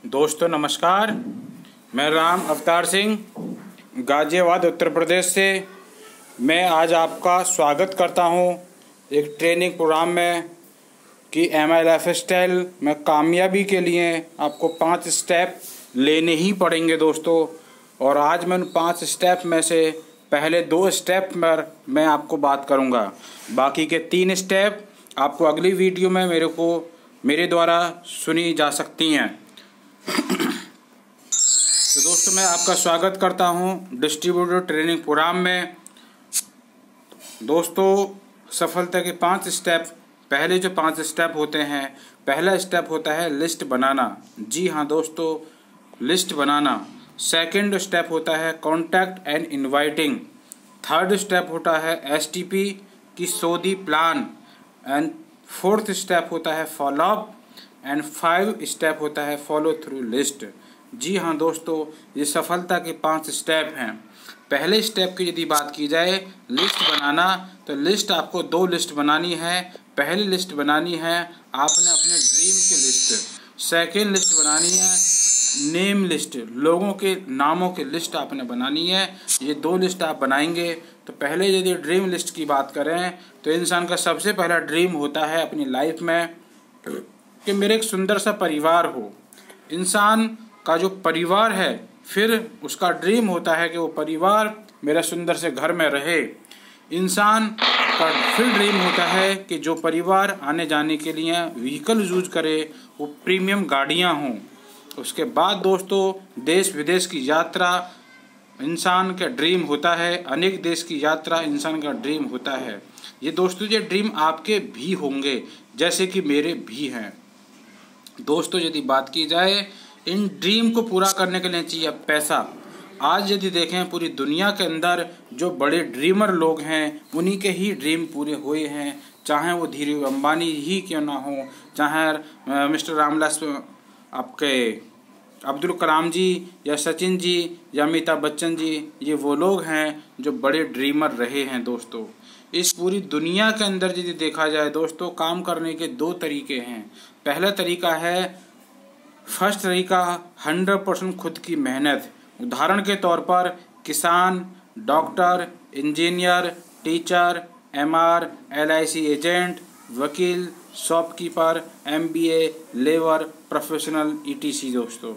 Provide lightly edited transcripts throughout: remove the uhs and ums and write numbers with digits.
दोस्तों नमस्कार। मैं राम अवतार सिंह गाज़ियाबाद उत्तर प्रदेश से मैं आज आपका स्वागत करता हूं एक ट्रेनिंग प्रोग्राम में कि MI लाइफस्टाइल में कामयाबी के लिए आपको 5 स्टेप लेने ही पड़ेंगे दोस्तों। और आज मैं उन 5 स्टेप में से पहले 2 स्टेप पर मैं आपको बात करूंगा। बाकी के 3 स्टेप आपको अगली वीडियो में मेरे द्वारा सुनी जा सकती हैं। तो दोस्तों मैं आपका स्वागत करता हूं डिस्ट्रीब्यूटर ट्रेनिंग प्रोग्राम में। दोस्तों सफलता के 5 स्टेप, पहले जो 5 स्टेप होते हैं, पहला स्टेप होता है लिस्ट बनाना। जी हाँ दोस्तों, लिस्ट बनाना। सेकंड स्टेप होता है contact and inviting. Third step होता है STP की सोदी प्लान। एंड फोर्थ स्टेप होता है फॉलो अप। एंड 5 स्टेप होता है फॉलो थ्रू लिस्ट। जी हाँ दोस्तों, ये सफलता के 5 स्टेप हैं। पहले स्टेप की यदि बात की जाए लिस्ट बनाना, तो लिस्ट आपको 2 लिस्ट बनानी है। पहली लिस्ट बनानी है आपने अपने ड्रीम की लिस्ट। सेकेंड लिस्ट बनानी है नेम लिस्ट, लोगों के नामों की लिस्ट आपने बनानी है। ये 2 लिस्ट आप बनाएंगे। तो पहले यदि ड्रीम लिस्ट की बात करें तो इंसान का सबसे पहला ड्रीम होता है अपनी लाइफ में कि मेरे एक सुंदर सा परिवार हो। इंसान का जो परिवार है, फिर उसका ड्रीम होता है कि वो परिवार मेरा सुंदर से घर में रहे। इंसान का फिर ड्रीम होता है कि जो परिवार आने जाने के लिए व्हीकल यूज करे वो प्रीमियम गाड़ियां हों। उसके बाद दोस्तों देश विदेश की यात्रा इंसान का ड्रीम होता है। अनेक देश की यात्रा इंसान का ड्रीम होता है। ये दोस्तों ये ड्रीम आपके भी होंगे जैसे कि मेरे भी हैं। दोस्तों यदि बात की जाए इन ड्रीम को पूरा करने के लिए चाहिए पैसा। आज यदि देखें पूरी दुनिया के अंदर जो बड़े ड्रीमर लोग हैं उन्हीं के ही ड्रीम पूरे हुए हैं। चाहे वो धीरू अंबानी ही क्यों ना हो, चाहे मिस्टर रामदास आपके अब्दुल कलाम जी या सचिन जी या अमिताभ बच्चन जी, ये वो लोग हैं जो बड़े ड्रीमर रहे हैं। दोस्तों इस पूरी दुनिया के अंदर यदि देखा जाए दोस्तों काम करने के 2 तरीके हैं। पहला तरीका है, फर्स्ट तरीका 100% खुद की मेहनत। उदाहरण के तौर पर किसान, doctor, engineer, teacher, MR, LIC agent, वकील, shopkeeper, MBA, labour, professional ETC। दोस्तों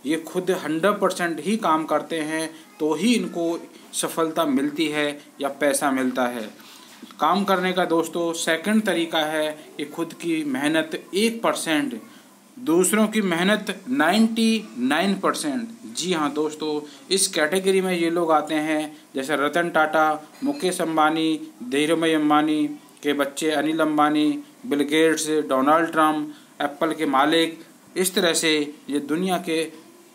ये खुद 100% ही काम करते हैं तो ही इनको सफलता मिलती है या पैसा मिलता है। काम करने का दोस्तों सेकंड तरीका है कि खुद की मेहनत 1%, दूसरों की मेहनत 99%। जी हाँ दोस्तों, इस कैटेगरी में ये लोग आते हैं जैसे रतन टाटा, मुकेश अंबानी, धीरूभाई अंबानी के बच्चे Anil Ambani, Bill Gates, Donald Trump, Apple के मालिक। इस तरह से ये दुनिया के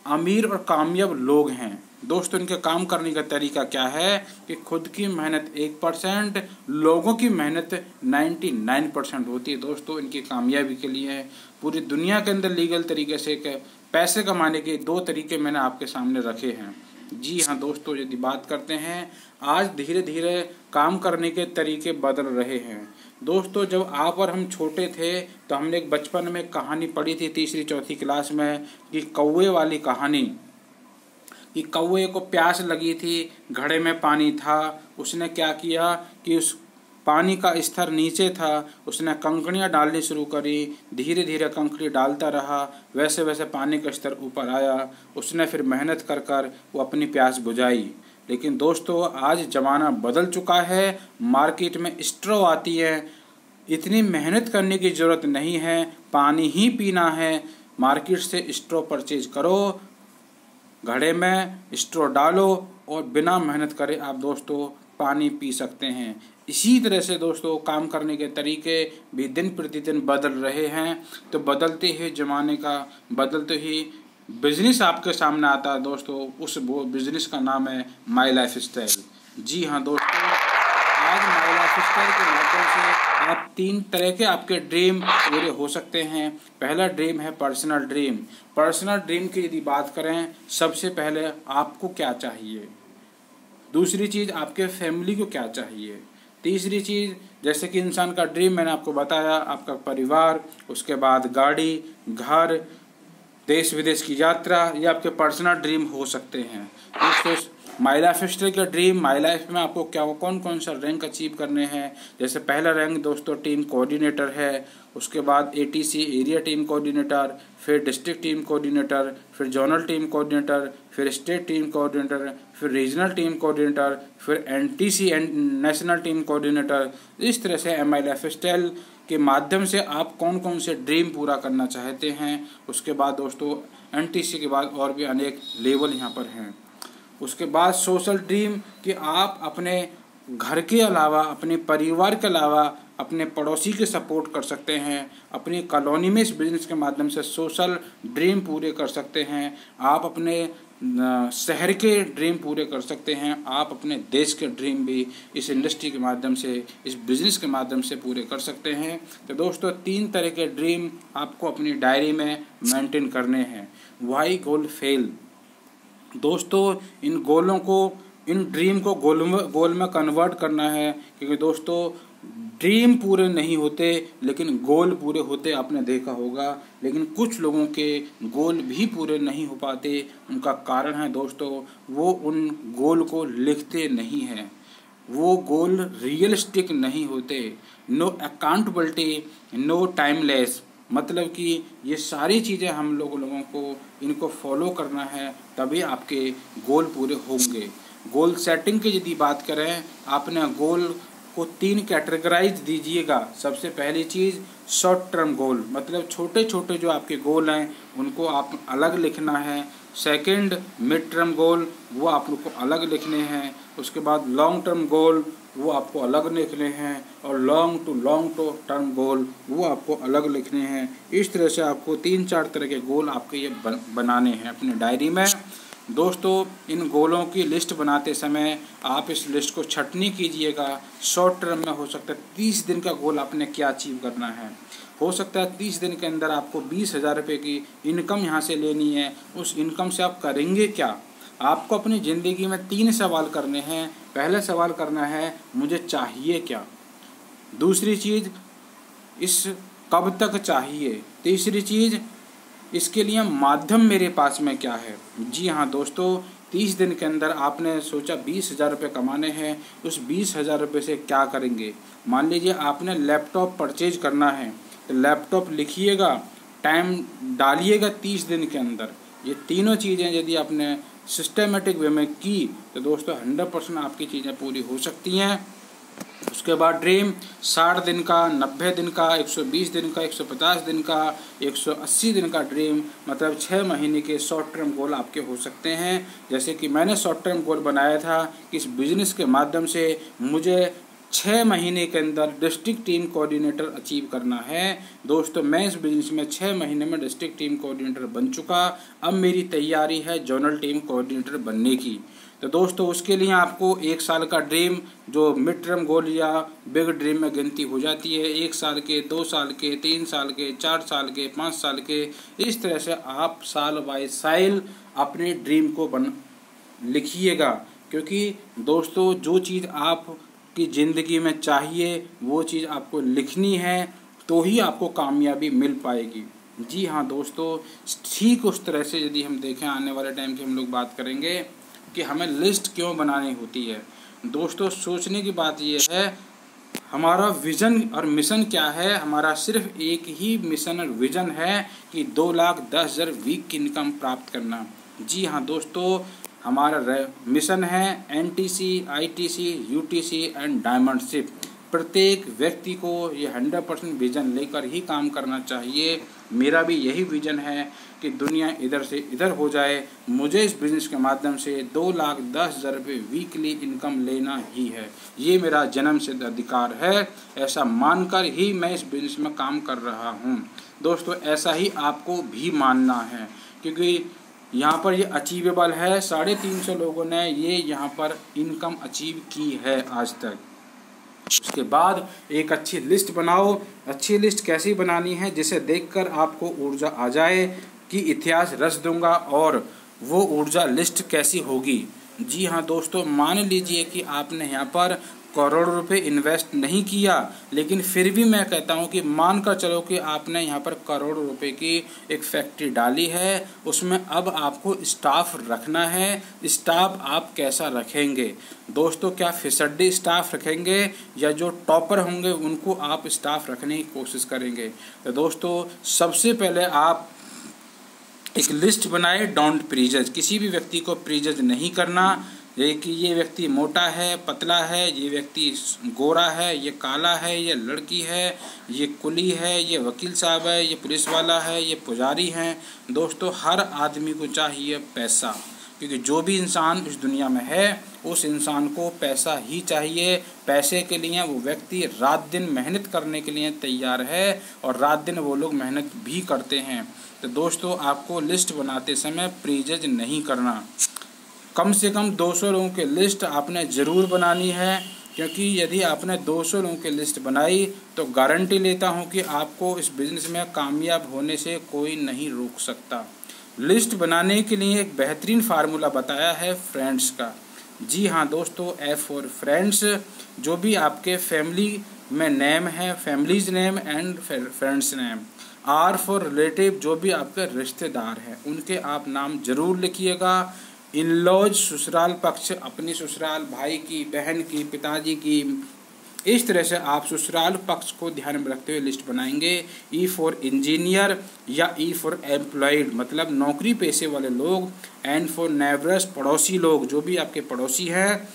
अमीर और कामयाब लोग हैं। दोस्तों इनके काम करने का तरीका क्या है कि खुद की मेहनत 1%, लोगों की मेहनत 99% होती है। दोस्तों इनकी कामयाबी के लिए पूरी दुनिया के अंदर लीगल तरीके से पैसे कमाने के 2 तरीके मैंने आपके सामने रखे हैं। जी हाँ दोस्तों, यदि बात करते हैं आज धीरे धीरे काम करने के तरीके बदल रहे हैं। दोस्तों जब आप और हम छोटे थे तो हमने एक बचपन में कहानी पढ़ी थी 3री 4थी क्लास में कि कौवे वाली कहानी, कि कौवे को प्यास लगी थी, घड़े में पानी था। उसने क्या किया कि उस पानी का स्तर नीचे था, उसने कंकड़ियाँ डालनी शुरू करी। धीरे धीरे कंकड़ी डालता रहा, वैसे वैसे पानी का स्तर ऊपर आया। उसने फिर मेहनत कर कर वो अपनी प्यास बुझाई। लेकिन दोस्तों आज ज़माना बदल चुका है, मार्केट में स्ट्रॉ आती है। इतनी मेहनत करने की ज़रूरत नहीं है, पानी ही पीना है। मार्केट से स्ट्रॉ परचेज करो, घड़े में स्ट्रॉ डालो और बिना मेहनत करे आप दोस्तों पानी पी सकते हैं। इसी तरह से दोस्तों काम करने के तरीके भी दिन प्रतिदिन बदल रहे हैं। तो बदलते ही ज़माने का, बदलते ही बिजनेस आपके सामने आता है दोस्तों। उस बिजनेस का नाम है माई लाइफस्टाइल। जी हाँ दोस्तों, आज माई लाइफस्टाइल के माध्यम से आप 3 तरह के आपके ड्रीम पूरे हो सकते हैं। पहला ड्रीम है पर्सनल ड्रीम। पर्सनल ड्रीम की यदि बात करें, सबसे पहले आपको क्या चाहिए, दूसरी चीज़ आपके फैमिली को क्या चाहिए, तीसरी चीज़ जैसे कि इंसान का ड्रीम मैंने आपको बताया, आपका परिवार, उसके बाद गाड़ी, घर, देश विदेश की यात्रा, ये आपके पर्सनल ड्रीम हो सकते हैं। दोस्तों माई लाइफ स्टाइल का ड्रीम, माई लाइफ में आपको क्या कौन कौन सा रैंक अचीव करने हैं। जैसे पहला रैंक दोस्तों टीम कोऑर्डिनेटर है, उसके बाद ATC एरिया टीम कोऑर्डिनेटर, फिर डिस्ट्रिक्ट टीम कोऑर्डिनेटर, फिर जोनल टीम कोऑर्डिनेटर, फिर स्टेट टीम कोऑर्डिनेटर, फिर रीजनल टीम कोऑर्डिनेटर, फिर NTC नेशनल टीम कोऑर्डिनेटर। इस तरह से माई लाइफ स्टाइल के माध्यम से आप कौन कौन से ड्रीम पूरा करना चाहते हैं। उसके बाद दोस्तों NTC के बाद और भी अनेक लेवल यहाँ पर हैं। उसके बाद सोशल ड्रीम कि आप अपने घर के अलावा, अपने परिवार के अलावा अपने पड़ोसी के सपोर्ट कर सकते हैं। अपनी कॉलोनी में इस बिज़नेस के माध्यम से सोशल ड्रीम पूरे कर सकते हैं। आप अपने शहर के ड्रीम पूरे कर सकते हैं। आप अपने देश के ड्रीम भी इस इंडस्ट्री के माध्यम से, इस बिज़नेस के माध्यम से पूरे कर सकते हैं। तो दोस्तों 3 तरह के ड्रीम आपको अपनी डायरी में मेंटेन करने हैं। व्हाई गोल फेल, दोस्तों इन गोलों को, इन ड्रीम को गोल में कन्वर्ट करना है। क्योंकि दोस्तों ड्रीम पूरे नहीं होते लेकिन गोल पूरे होते, आपने देखा होगा। लेकिन कुछ लोगों के गोल भी पूरे नहीं हो पाते। उनका कारण है दोस्तों वो उन गोल को लिखते नहीं हैं, वो गोल रियलिस्टिक नहीं होते। नो अकाउंटेबिलिटी, नो टाइमलेस, मतलब कि ये सारी चीज़ें हम लोगों को इनको फॉलो करना है, तभी आपके गोल पूरे होंगे। गोल सेटिंग की यदि बात करें, आपने गोल को 3 कैटेगराइज दीजिएगा। सबसे पहली चीज़ शॉर्ट टर्म गोल, मतलब छोटे छोटे जो आपके गोल हैं उनको आप अलग लिखना है। सेकंड मिड टर्म गोल, वो आप लोग को अलग लिखने हैं। उसके बाद लॉन्ग टर्म गोल, वो आपको अलग लिखने हैं। और लॉन्ग टू टर्म गोल, वो आपको अलग लिखने हैं। इस तरह से आपको 3-4 तरह के गोल आपके ये बनाने हैं अपनी डायरी में। दोस्तों इन गोलों की लिस्ट बनाते समय आप इस लिस्ट को छटनी कीजिएगा। शॉर्ट टर्म में हो सकता है 30 दिन का गोल आपने क्या अचीव करना है। हो सकता है 30 दिन के अंदर आपको 20,000 रुपये की इनकम यहाँ से लेनी है। उस इनकम से आप करेंगे क्या? आपको अपनी ज़िंदगी में 3 सवाल करने हैं। पहला सवाल करना है मुझे चाहिए क्या। दूसरी चीज़ इस कब तक चाहिए। तीसरी चीज़ इसके लिए माध्यम मेरे पास में क्या है। जी हाँ दोस्तों, 30 दिन के अंदर आपने सोचा 20,000 रुपये कमाने हैं। उस 20,000 रुपये से क्या करेंगे। मान लीजिए आपने लैपटॉप परचेज करना है, तो लैपटॉप लिखिएगा, टाइम डालिएगा 30 दिन के अंदर। ये तीनों चीज़ें यदि आपने सिस्टमेटिक वे में की तो दोस्तों 100% आपकी चीज़ें पूरी हो सकती हैं। उसके बाद ड्रीम 60 दिन का, 90 दिन का, 120 दिन का, 150 दिन का, 180 दिन का ड्रीम, मतलब 6 महीने के शॉर्ट टर्म गोल आपके हो सकते हैं। जैसे कि मैंने शॉर्ट टर्म गोल बनाया था कि इस बिज़नेस के माध्यम से मुझे 6 महीने के अंदर डिस्ट्रिक्ट टीम कोऑर्डिनेटर अचीव करना है। दोस्तों मैं इस बिज़नेस में 6 महीने में डिस्ट्रिक्ट टीम कोऑर्डिनेटर बन चुका। अब मेरी तैयारी है जोनल टीम कोऑर्डिनेटर बनने की। तो दोस्तों उसके लिए आपको 1 साल का ड्रीम, जो मिड टर्म गोल या बिग ड्रीम में गिनती हो जाती है, 1 साल के, 2 साल के, 3 साल के, 4 साल के, 5 साल के, इस तरह से आप साल बाय साल अपने ड्रीम को लिखिएगा। क्योंकि दोस्तों जो चीज़ आपकी ज़िंदगी में चाहिए वो चीज़ आपको लिखनी है, तो ही आपको कामयाबी मिल पाएगी। जी हाँ दोस्तों, ठीक उस तरह से यदि हम देखें, आने वाले टाइम की हम लोग बात करेंगे कि हमें लिस्ट क्यों बनानी होती है। दोस्तों सोचने की बात यह है, हमारा विज़न और मिशन क्या है। हमारा सिर्फ एक ही मिशन और विज़न है कि 2,10,000 वीक की इनकम प्राप्त करना। जी हाँ दोस्तों, हमारा मिशन है NTC, ITC, UTC एंड डायमंडशिप। प्रत्येक व्यक्ति को ये 100% विज़न लेकर ही काम करना चाहिए। मेरा भी यही विज़न है कि दुनिया इधर से इधर हो जाए। मुझे इस बिज़नेस के माध्यम से 2,10,000 रुपये वीकली इनकम लेना ही है। ये मेरा जन्म सिद्ध अधिकार है। ऐसा मानकर ही मैं इस बिज़नेस में काम कर रहा हूँ। दोस्तों ऐसा ही आपको भी मानना है, क्योंकि यहाँ पर ये अचीवेबल है। 350 लोगों ने ये यहाँ पर इनकम अचीव की है आज तक। उसके बाद एक अच्छी लिस्ट बनाओ। अच्छी लिस्ट कैसी बनानी है, जिसे देखकर आपको ऊर्जा आ जाए कि इतिहास रच दूंगा। और वो ऊर्जा लिस्ट कैसी होगी। जी हाँ दोस्तों, मान लीजिए कि आपने यहाँ पर करोड़ों रुपए इन्वेस्ट नहीं किया, लेकिन फिर भी मैं कहता हूं कि मानकर चलो कि आपने यहां पर करोड़ों रुपए की एक फैक्ट्री डाली है, उसमें अब आपको स्टाफ रखना है। स्टाफ आप कैसा रखेंगे दोस्तों? क्या फिसड्डी स्टाफ रखेंगे या जो टॉपर होंगे उनको आप स्टाफ रखने की कोशिश करेंगे? तो दोस्तों सबसे पहले आप एक लिस्ट बनाए, डोंट प्रीजज। किसी भी व्यक्ति को प्रीजज नहीं करना, ये कि ये व्यक्ति मोटा है, पतला है, ये व्यक्ति गोरा है, ये काला है, ये लड़की है, ये कुली है, ये वकील साहब है, ये पुलिस वाला है, ये पुजारी हैं। दोस्तों हर आदमी को चाहिए पैसा, क्योंकि जो भी इंसान इस दुनिया में है उस इंसान को पैसा ही चाहिए। पैसे के लिए वो व्यक्ति रात दिन मेहनत करने के लिए तैयार है और रात दिन वो लोग मेहनत भी करते हैं। तो दोस्तों आपको लिस्ट बनाते समय प्रीजज नहीं करना। कम से कम 200 लोगों की लिस्ट आपने ज़रूर बनानी है, क्योंकि यदि आपने 200 लोगों की लिस्ट बनाई तो गारंटी लेता हूं कि आपको इस बिज़नेस में कामयाब होने से कोई नहीं रोक सकता। लिस्ट बनाने के लिए एक बेहतरीन फार्मूला बताया है फ्रेंड्स का। जी हाँ दोस्तों, एफ फॉर फ्रेंड्स, जो भी आपके फैमिली में नेम है, families name and friends name. R for relative, जो भी आपके रिश्तेदार हैं उनके आप नाम जरूर लिखिएगा। इन लॉज, ससुराल पक्ष, अपनी ससुराल भाई की, बहन की, पिताजी की, इस तरह से आप ससुराल पक्ष को ध्यान में रखते हुए लिस्ट बनाएंगे। ई फॉर इंजीनियर या ई फॉर एम्प्लॉयड, मतलब नौकरी पेशे वाले लोग। एन फॉर नेबरस, पड़ोसी लोग, जो भी आपके पड़ोसी हैं।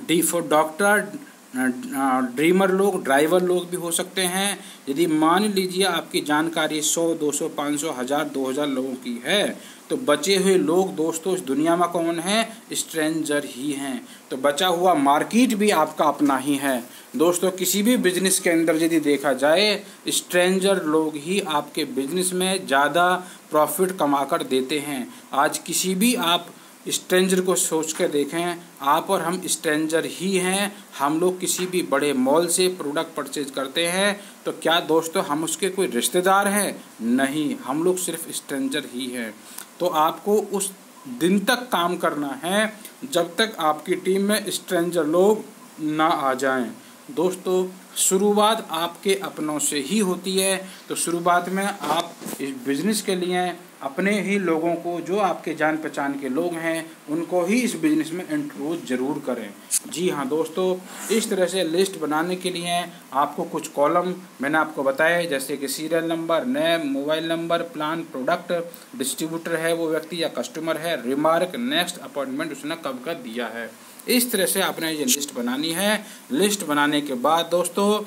डी फॉर डॉक्टर, ड्रीमर लोग, ड्राइवर लोग भी हो सकते हैं। यदि मान लीजिए आपकी जानकारी 100, 200, 500, 1000, 2000 लोगों की है तो बचे हुए लोग दोस्तों इस दुनिया में कौन है? स्ट्रेंजर ही हैं। तो बचा हुआ मार्केट भी आपका अपना ही है। दोस्तों किसी भी बिजनेस के अंदर यदि देखा जाए, स्ट्रेंजर लोग ही आपके बिजनेस में ज़्यादा प्रॉफिट कमा कर देते हैं। आज किसी भी आप स्ट्रेंजर को सोच कर देखें, आप और हम स्ट्रेंजर ही हैं। हम लोग किसी भी बड़े मॉल से प्रोडक्ट परचेज करते हैं तो क्या दोस्तों हम उसके कोई रिश्तेदार हैं? नहीं, हम लोग सिर्फ स्ट्रेंजर ही हैं। तो आपको उस दिन तक काम करना है जब तक आपकी टीम में स्ट्रेंजर लोग ना आ जाएं। दोस्तों शुरुआत आपके अपनों से ही होती है, तो शुरुआत में आप इस बिज़नेस के लिए अपने ही लोगों को, जो आपके जान पहचान के लोग हैं, उनको ही इस बिज़नेस में इंट्रोड्यूस ज़रूर करें। जी हाँ दोस्तों, इस तरह से लिस्ट बनाने के लिए आपको कुछ कॉलम मैंने आपको बताया, जैसे कि serial number, name, mobile number, plan, product, distributor है वो व्यक्ति या कस्टमर है, रिमार्क, नेक्स्ट, अपॉइंटमेंट उसने कब का दिया है। इस तरह से आपने ये लिस्ट बनानी है। लिस्ट बनाने के बाद दोस्तों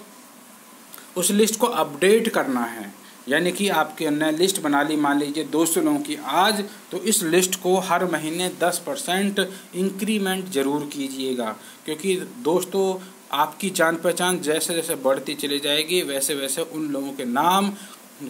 उस लिस्ट को अपडेट करना है, यानी कि आपके नए लिस्ट बना ली मान लीजिए 200 लोगों की आज, तो इस लिस्ट को हर महीने 10% इंक्रीमेंट ज़रूर कीजिएगा। क्योंकि दोस्तों आपकी जान पहचान जैसे जैसे बढ़ती चली जाएगी वैसे वैसे उन लोगों के नाम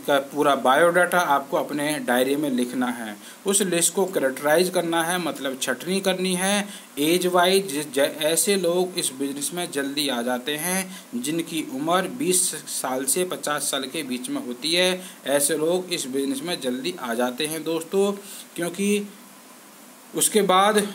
का पूरा बायोडाटा आपको अपने डायरी में लिखना है। उस लिस्ट को कैरेक्टराइज करना है, मतलब छटनी करनी है एज वाइज। ऐसे लोग इस बिज़नेस में जल्दी आ जाते हैं जिनकी उम्र 20 साल से 50 साल के बीच में होती है, ऐसे लोग इस बिज़नेस में जल्दी आ जाते हैं दोस्तों। क्योंकि उसके बाद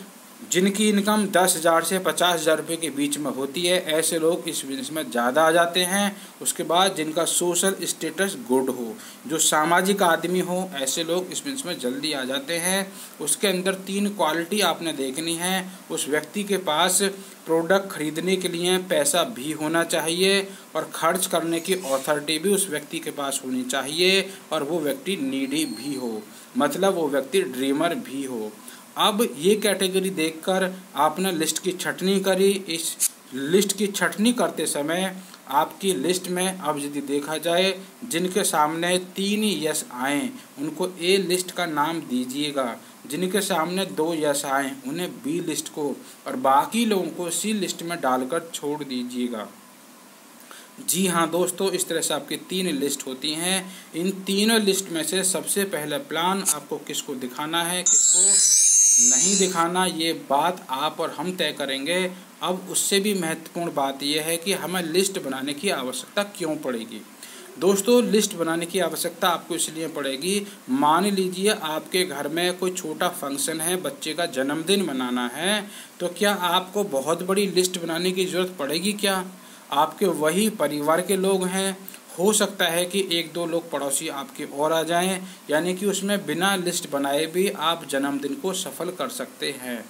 जिनकी इनकम 10,000 से 50,000 रुपये के बीच में होती है, ऐसे लोग इस बिज़नेस में ज़्यादा आ जाते हैं। उसके बाद जिनका सोशल स्टेटस गुड हो, जो सामाजिक आदमी हो, ऐसे लोग इस बिज़नेस में जल्दी आ जाते हैं। उसके अंदर 3 क्वालिटी आपने देखनी है। उस व्यक्ति के पास प्रोडक्ट खरीदने के लिए पैसा भी होना चाहिए और खर्च करने की अथॉरिटी भी उस व्यक्ति के पास होनी चाहिए, और वो व्यक्ति नीडी भी हो, मतलब वो व्यक्ति ड्रीमर भी हो। अब ये कैटेगरी देखकर आपने लिस्ट की छटनी करी। इस लिस्ट की छटनी करते समय आपकी लिस्ट में अब यदि देखा जाए जिनके सामने 3 यस आए उनको ए लिस्ट का नाम दीजिएगा, जिनके सामने 2 यस आए उन्हें बी लिस्ट को, और बाकी लोगों को सी लिस्ट में डालकर छोड़ दीजिएगा। जी हाँ दोस्तों, इस तरह से आपकी 3 लिस्ट होती हैं। इन तीनों लिस्ट में से सबसे पहले प्लान आपको किसको दिखाना है, किसको नहीं दिखाना, ये बात आप और हम तय करेंगे। अब उससे भी महत्वपूर्ण बात यह है कि हमें लिस्ट बनाने की आवश्यकता क्यों पड़ेगी। दोस्तों लिस्ट बनाने की आवश्यकता आपको इसलिए पड़ेगी, मान लीजिए आपके घर में कोई छोटा फंक्शन है, बच्चे का जन्मदिन मनाना है, तो क्या आपको बहुत बड़ी लिस्ट बनाने की ज़रूरत पड़ेगी क्या? आपके वही परिवार के लोग हैं, हो सकता है कि एक दो लोग पड़ोसी आपके और आ जाएं, यानी कि उसमें बिना लिस्ट बनाए भी आप जन्मदिन को सफल कर सकते हैं।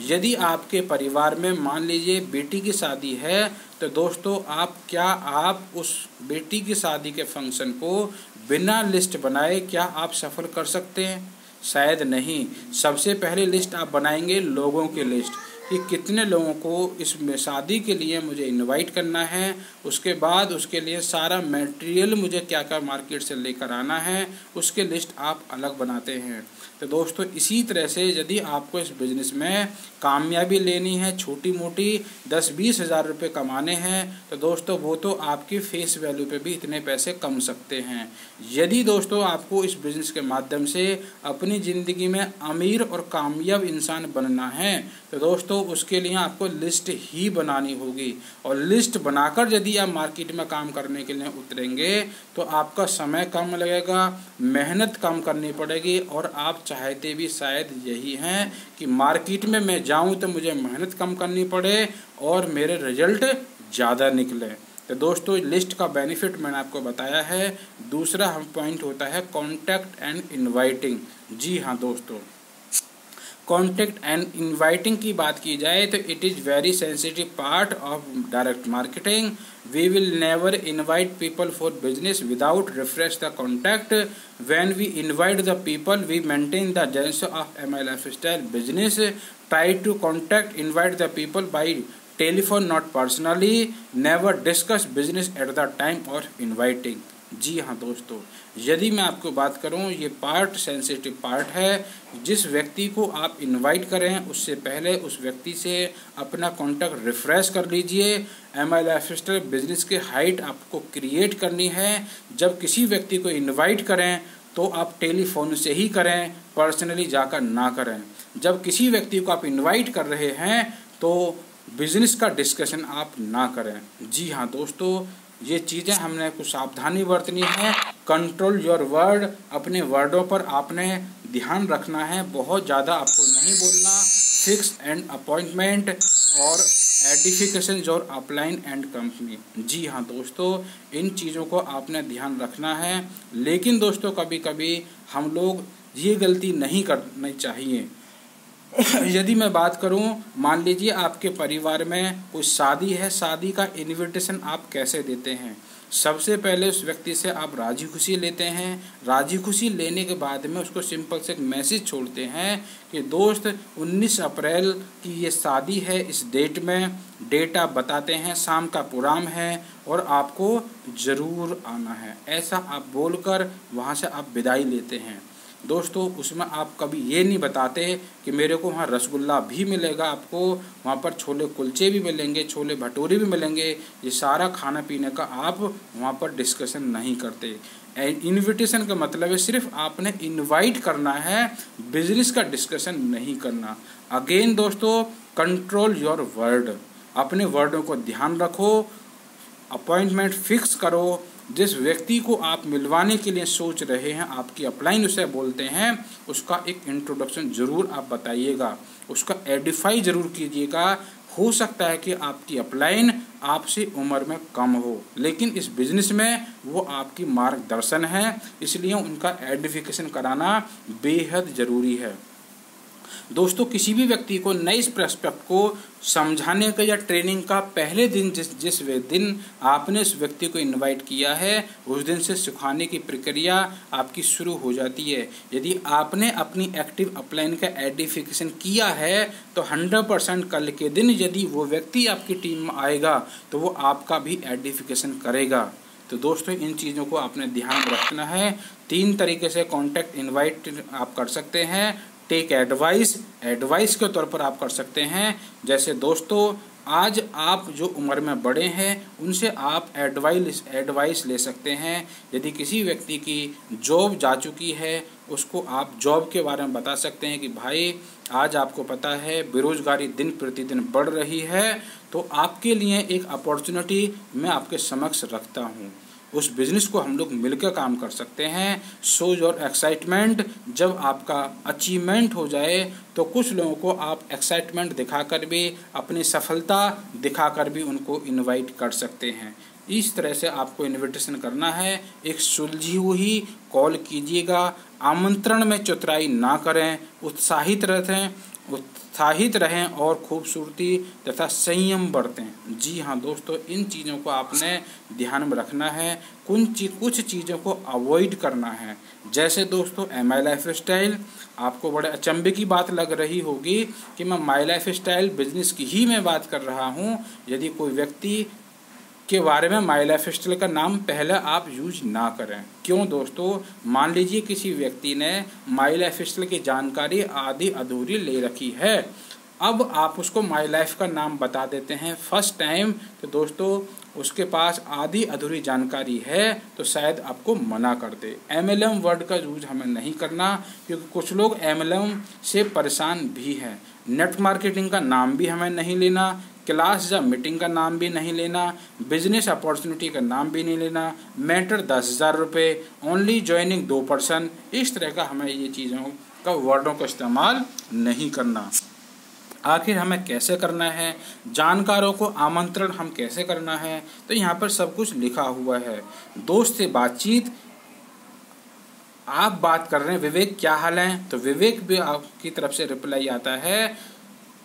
यदि आपके परिवार में मान लीजिए बेटी की शादी है, तो दोस्तों आप उस बेटी की शादी के फंक्शन को बिना लिस्ट बनाए क्या आप सफल कर सकते हैं? शायद नहीं। सबसे पहले लिस्ट आप बनाएंगे लोगों की लिस्ट कि कितने लोगों को इस शादी के लिए मुझे इनवाइट करना है, उसके बाद उसके लिए सारा मटेरियल मुझे क्या क्या मार्केट से लेकर आना है, उसके लिस्ट आप अलग बनाते हैं। तो दोस्तों इसी तरह से यदि आपको इस बिज़नेस में कामयाबी लेनी है, छोटी मोटी 10-20 हज़ार रुपये कमाने हैं, तो दोस्तों वो तो आपकी फेस वैल्यू पे भी इतने पैसे कम सकते हैं। यदि दोस्तों आपको इस बिज़नेस के माध्यम से अपनी ज़िंदगी में अमीर और कामयाब इंसान बनना है, तो दोस्तों उसके लिए आपको लिस्ट ही बनानी होगी। और लिस्ट बनाकर यदि आप मार्केट में काम करने के लिए उतरेंगे तो आपका समय कम लगेगा, मेहनत कम करनी पड़ेगी, और आप चाहते भी शायद यही हैं कि मार्केट में मैं जाऊं तो मुझे मेहनत कम करनी पड़े और मेरे रिजल्ट ज़्यादा निकले। तो दोस्तों लिस्ट का बेनिफिट मैंने आपको बताया है। दूसरा हम पॉइंट होता है कॉन्टैक्ट एंड इनवाइटिंग। जी हाँ दोस्तों, कॉन्टैक्ट एंड इनवाइटिंग की बात की जाए तो it is very sensitive part of direct marketing. We will never invite people for business without refresh the contact. When we invite the people we maintain the gens of MI lifestyle business. Try to contact invite the people by telephone not personally. Never discuss business at the time of inviting. जी हाँ दोस्तों, यदि मैं आपको बात करूं, ये part sensitive part है। जिस व्यक्ति को आप इनवाइट करें उससे पहले उस व्यक्ति से अपना कॉन्टैक्ट रिफ्रेश कर लीजिए। MI लाइफस्टाइल बिजनेस के हाइट आपको क्रिएट करनी है। जब किसी व्यक्ति को इनवाइट करें तो आप टेलीफोन से ही करें, पर्सनली जाकर ना करें। जब किसी व्यक्ति को आप इन्वाइट कर रहे हैं तो बिजनेस का डिस्कशन आप ना करें। जी हाँ दोस्तों, ये चीज़ें हमने कुछ सावधानी बरतनी है। कंट्रोल योर वर्ड, अपने वर्डों पर आपने ध्यान रखना है, बहुत ज़्यादा आपको नहीं बोलना। फिक्स एंड अपॉइंटमेंट और edification your upline and company. जी हाँ दोस्तों, इन चीज़ों को आपने ध्यान रखना है। लेकिन दोस्तों कभी कभी हम लोग ये गलती नहीं करनी चाहिए। यदि मैं बात करूं, मान लीजिए आपके परिवार में कोई शादी है, शादी का इनविटेशन आप कैसे देते हैं? सबसे पहले उस व्यक्ति से आप राजी खुशी लेते हैं। राजी खुशी लेने के बाद में उसको सिंपल से एक मैसेज छोड़ते हैं कि दोस्त 19 अप्रैल की ये शादी है, इस डेट में डेट आप बताते हैं, शाम का प्रोग्राम है और आपको ज़रूर आना है। ऐसा आप बोलकर वहाँ से आप विदाई लेते हैं। दोस्तों उसमें आप कभी ये नहीं बताते कि मेरे को वहाँ रसगुल्ला भी मिलेगा, आपको वहाँ पर छोले कुलचे भी मिलेंगे, छोले भटूरे भी मिलेंगे। ये सारा खाना पीने का आप वहाँ पर डिस्कशन नहीं करते। इनविटेशन का मतलब है सिर्फ आपने इनवाइट करना है, बिजनेस का डिस्कशन नहीं करना। अगेन दोस्तों, कंट्रोल योर वर्ड, अपने वर्डों को ध्यान रखो। अपॉइंटमेंट फिक्स करो। जिस व्यक्ति को आप मिलवाने के लिए सोच रहे हैं, आपकी अपलाइन उसे बोलते हैं, उसका एक इंट्रोडक्शन ज़रूर आप बताइएगा, उसका एडिफाई ज़रूर कीजिएगा। हो सकता है कि आपकी अपलाइन आपसे उम्र में कम हो, लेकिन इस बिज़नेस में वो आपकी मार्गदर्शन है, इसलिए उनका एडिफिकेशन कराना बेहद ज़रूरी है। दोस्तों किसी भी व्यक्ति को नए प्रोस्पेक्ट को समझाने का या ट्रेनिंग का पहले दिन जिस दिन आपने उस व्यक्ति को इनवाइट किया है, उस दिन से सिखाने की प्रक्रिया आपकी शुरू हो जाती है। यदि आपने अपनी एक्टिव अपलाइन का एडिफिकेशन किया है तो 100% कल के दिन यदि वो व्यक्ति आपकी टीम में आएगा तो वो आपका भी एडिफिकेशन करेगा। तो दोस्तों इन चीज़ों को आपने ध्यान रखना है। 3 तरीके से कॉन्टैक्ट इनवाइट आप कर सकते हैं। टेक एडवाइस के तौर पर आप कर सकते हैं। जैसे दोस्तों आज आप जो उम्र में बड़े हैं उनसे आप एडवाइस ले सकते हैं। यदि किसी व्यक्ति की जॉब जा चुकी है उसको आप जॉब के बारे में बता सकते हैं कि भाई आज आपको पता है बेरोजगारी दिन प्रतिदिन बढ़ रही है, तो आपके लिए एक अपॉर्चुनिटी मैं आपके समक्ष रखता हूँ। उस बिज़नेस को हम लोग मिलकर काम कर सकते हैं। शो योर एक्साइटमेंट, जब आपका अचीवमेंट हो जाए तो कुछ लोगों को आप एक्साइटमेंट दिखाकर भी, अपनी सफलता दिखाकर भी उनको इनवाइट कर सकते हैं। इस तरह से आपको इनविटेशन करना है। एक सुलझी हुई कॉल कीजिएगा, आमंत्रण में चतुराई ना करें, उत्साहित रहें और खूबसूरती तथा संयम बरतें। जी हाँ दोस्तों, इन चीज़ों को आपने ध्यान में रखना है। कुछ चीज़ों को अवॉइड करना है। जैसे दोस्तों MI लाइफ स्टाइल, आपको बड़े अचंभे की बात लग रही होगी कि मैं माई लाइफ स्टाइल बिजनेस की ही मैं बात कर रहा हूँ। यदि कोई व्यक्ति के बारे में माई लाइफ स्टाइल का नाम पहले आप यूज ना करें। क्यों दोस्तों? मान लीजिए किसी व्यक्ति ने माई लाइफ स्टाइल की जानकारी आधी अधूरी ले रखी है, अब आप उसको माई लाइफ का नाम बता देते हैं फर्स्ट टाइम, तो दोस्तों उसके पास आधी अधूरी जानकारी है तो शायद आपको मना कर दे। MLM वर्ड का यूज हमें नहीं करना, क्योंकि कुछ लोग MLM से परेशान भी हैं। नेट मार्केटिंग का नाम भी हमें नहीं लेना, क्लास या मीटिंग का नाम भी नहीं लेना, बिजनेस अपॉर्चुनिटी का नाम भी नहीं लेना, मेंटर 10,000 रुपये, ओनली ज्वाइनिंग 2%, इस तरह का हमें ये चीज़ों का वर्डों का इस्तेमाल नहीं करना। आखिर हमें कैसे करना है, जानकारों को आमंत्रण हम कैसे करना है, तो यहाँ पर सब कुछ लिखा हुआ है। दोस्त से बातचीत, आप बात कर रहे हैं विवेक क्या हाल है, तो विवेक भी आपकी तरफ से रिप्लाई आता है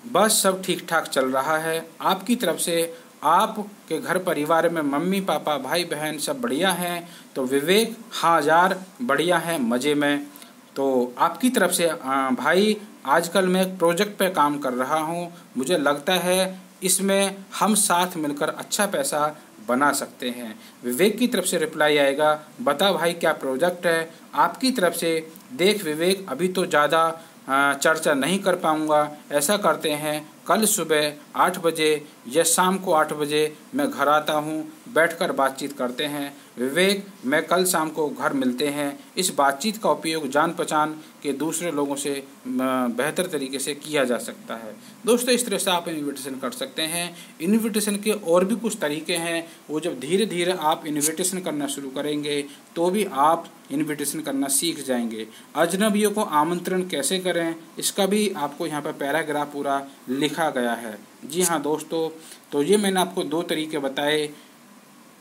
बस सब ठीक ठाक चल रहा है। आपकी तरफ से आपके घर परिवार में मम्मी पापा भाई बहन सब बढ़िया हैं, तो विवेक हाँ यार बढ़िया है मज़े में। तो आपकी तरफ से भाई आजकल मैं एक प्रोजेक्ट पे काम कर रहा हूँ, मुझे लगता है इसमें हम साथ मिलकर अच्छा पैसा बना सकते हैं। विवेक की तरफ से रिप्लाई आएगा बता भाई क्या प्रोजेक्ट है। आपकी तरफ से देख विवेक अभी तो ज़्यादा चर्चा नहीं कर पाऊँगा, ऐसा करते हैं कल सुबह 8 बजे या शाम को 8 बजे मैं घर आता हूँ, बैठकर बातचीत करते हैं। विवेक मैं कल शाम को घर मिलते हैं। इस बातचीत का उपयोग जान पहचान के दूसरे लोगों से बेहतर तरीके से किया जा सकता है। दोस्तों इस तरह से आप इन्विटेशन कर सकते हैं। इन्विटेशन के और भी कुछ तरीके हैं, वो जब धीरे धीरे आप इन्विटेशन करना शुरू करेंगे तो भी आप इन्विटेशन करना सीख जाएंगे। अजनबियों को आमंत्रण कैसे करें, इसका भी आपको यहाँ पर पैराग्राफ पूरा लिखा गया है। जी हाँ दोस्तों, तो ये मैंने आपको 2 तरीके बताए,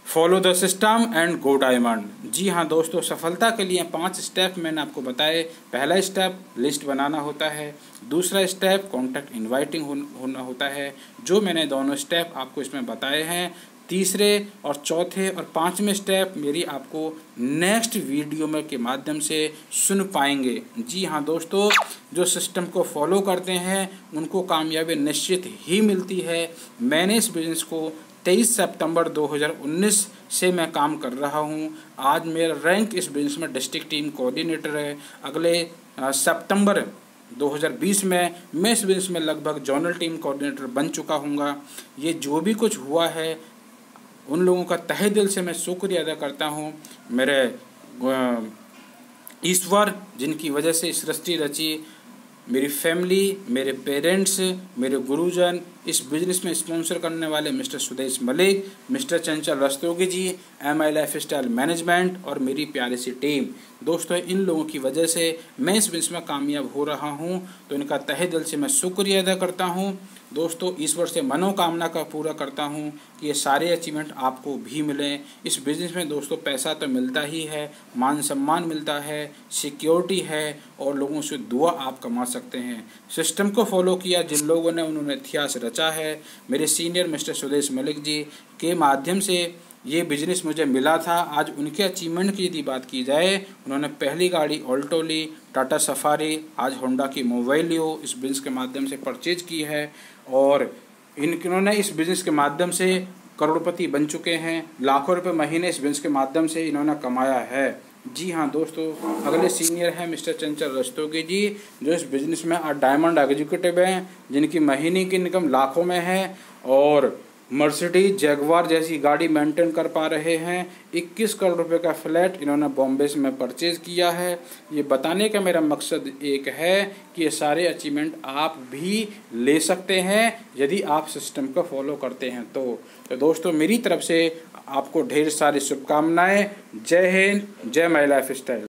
follow the system and go diamond. जी हाँ दोस्तों, सफलता के लिए 5 स्टेप मैंने आपको बताए। पहला स्टेप लिस्ट बनाना होता है, दूसरा स्टेप कॉन्टैक्ट इनवाइटिंग होना होता है, जो मैंने दोनों स्टेप आपको इसमें बताए हैं। तीसरे और चौथे और 5वें स्टेप मेरी आपको नेक्स्ट वीडियो में के माध्यम से सुन पाएंगे। जी हाँ दोस्तों, जो सिस्टम को फॉलो करते हैं उनको कामयाबी निश्चित ही मिलती है। मैंने इस बिज़नेस को 23 सितंबर 2019 से मैं काम कर रहा हूँ। आज मेरा रैंक इस बिज़नेस में डिस्ट्रिक्ट टीम कोऑर्डिनेटर है। अगले सितंबर 2020 में मैं इस बिज़नेस में लगभग जोनल टीम कोऑर्डिनेटर बन चुका हूँगा। ये जो भी कुछ हुआ है उन लोगों का तहे दिल से मैं शुक्रिया अदा करता हूँ। मेरे ईश्वर जिनकी वजह से सृष्टि रची, मेरी फैमिली, मेरे पेरेंट्स, मेरे गुरुजन, इस बिज़नेस में स्पॉन्सर करने वाले मिस्टर सुदेश मलिक, मिस्टर चंचल रस्तोगी जी, MI लाइफ स्टाइल मैनेजमेंट और मेरी प्यारी सी टीम। दोस्तों इन लोगों की वजह से मैं इस बिज़नेस में कामयाब हो रहा हूं, तो इनका तहे दिल से मैं शुक्रिया अदा करता हूं। दोस्तों ईश्वर से मनोकामना का पूरा करता हूं कि ये सारे अचीवमेंट आपको भी मिलें। इस बिज़नेस में दोस्तों पैसा तो मिलता ही है, मान सम्मान मिलता है, सिक्योरिटी है और लोगों से दुआ आप कमा सकते हैं। सिस्टम को फॉलो किया जिन लोगों ने, उन्होंने इतिहास रचा है। मेरे सीनियर मिस्टर सुदेश मलिक जी के माध्यम से ये बिज़नेस मुझे मिला था। आज उनके अचीवमेंट की यदि बात की जाए, उन्होंने पहली गाड़ी ऑल्टो ली, टाटा सफारी, आज होंडा की मोबाइल लियो इस बिज़नेस के माध्यम से परचेज की है और इन्होंने इस बिज़नेस के माध्यम से करोड़पति बन चुके हैं। लाखों रुपए महीने इस बिज़नेस के माध्यम से इन्होंने कमाया है। जी हाँ दोस्तों, अगले सीनियर हैं मिस्टर चंचल रस्तोगी जी, जो इस बिज़नेस में डायमंड एग्जीक्यूटिव हैं, जिनकी महीने की इनकम लाखों में है और मर्सिडीज जैगवार जैसी गाड़ी मेंटेन कर पा रहे हैं। 21 करोड़ रुपए का फ्लैट इन्होंने बॉम्बे में परचेज़ किया है। ये बताने का मेरा मकसद एक है कि ये सारे अचीवमेंट आप भी ले सकते हैं यदि आप सिस्टम को फॉलो करते हैं तो दोस्तों मेरी तरफ से आपको ढेर सारी शुभकामनाएं। जय हिंद, जय माय लाइफ स्टाइल।